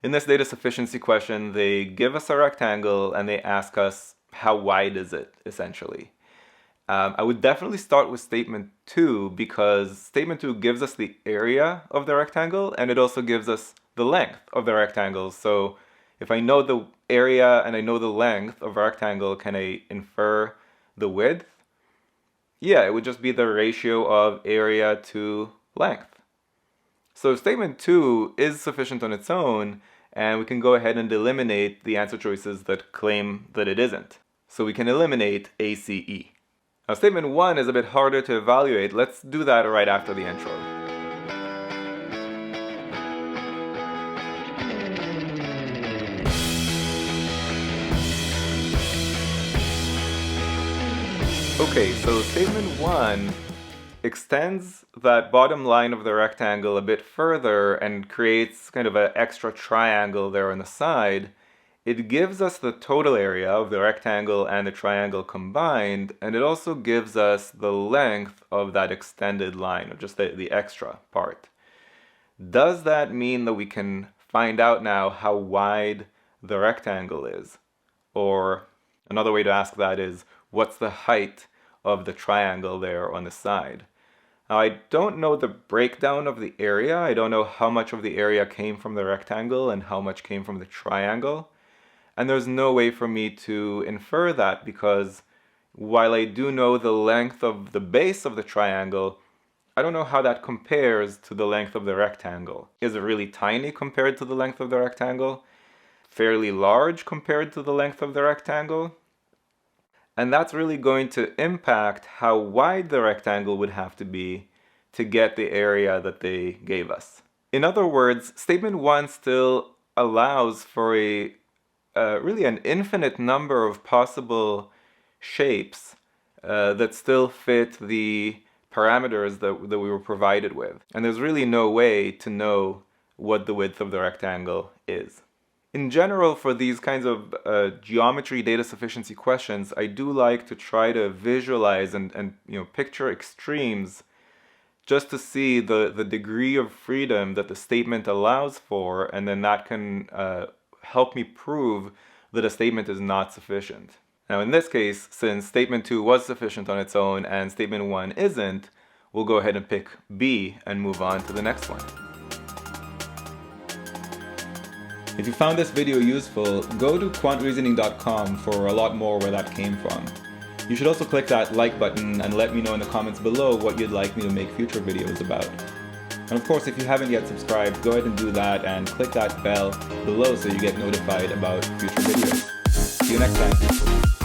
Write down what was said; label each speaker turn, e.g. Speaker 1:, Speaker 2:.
Speaker 1: In this data sufficiency question, they give us a rectangle and they ask us how wide is it, essentially. I would definitely start with statement 2 because statement 2 gives us the area of the rectangle and it also gives us the length of the rectangle. So if I know the area and I know the length of a rectangle, can I infer the width? Yeah, it would just be the ratio of area to length. So statement 2 is sufficient on its own, and we can go ahead and eliminate the answer choices that claim that it isn't. So we can eliminate ACE. Now statement 1 is a bit harder to evaluate. Let's do that right after the intro. Okay, so statement 1 extends that bottom line of the rectangle a bit further and creates kind of an extra triangle there on the side. It gives us the total area of the rectangle and the triangle combined, and it also gives us the length of that extended line, of just the extra part. Does that mean that we can find out now how wide the rectangle is? Or another way to ask that is, what's the height of the triangle there on the side? Now, I don't know the breakdown of the area. I don't know how much of the area came from the rectangle and how much came from the triangle. And there's no way for me to infer that because while I do know the length of the base of the triangle, I don't know how that compares to the length of the rectangle. Is it really tiny compared to the length of the rectangle? Fairly large compared to the length of the rectangle? And that's really going to impact how wide the rectangle would have to be to get the area that they gave us. In other words, statement 1 still allows for really an infinite number of possible shapes that still fit the parameters that we were provided with. And there's really no way to know what the width of the rectangle is. In general, for these kinds of geometry data sufficiency questions, I do like to try to visualize and picture extremes just to see the degree of freedom that the statement allows for, and then that can help me prove that a statement is not sufficient. Now in this case, since statement 2 was sufficient on its own and statement 1 isn't, we'll go ahead and pick B and move on to the next one. If you found this video useful, go to quantreasoning.com for a lot more where that came from. You should also click that like button and let me know in the comments below what you'd like me to make future videos about. And of course, if you haven't yet subscribed, go ahead and do that and click that bell below so you get notified about future videos. See you next time.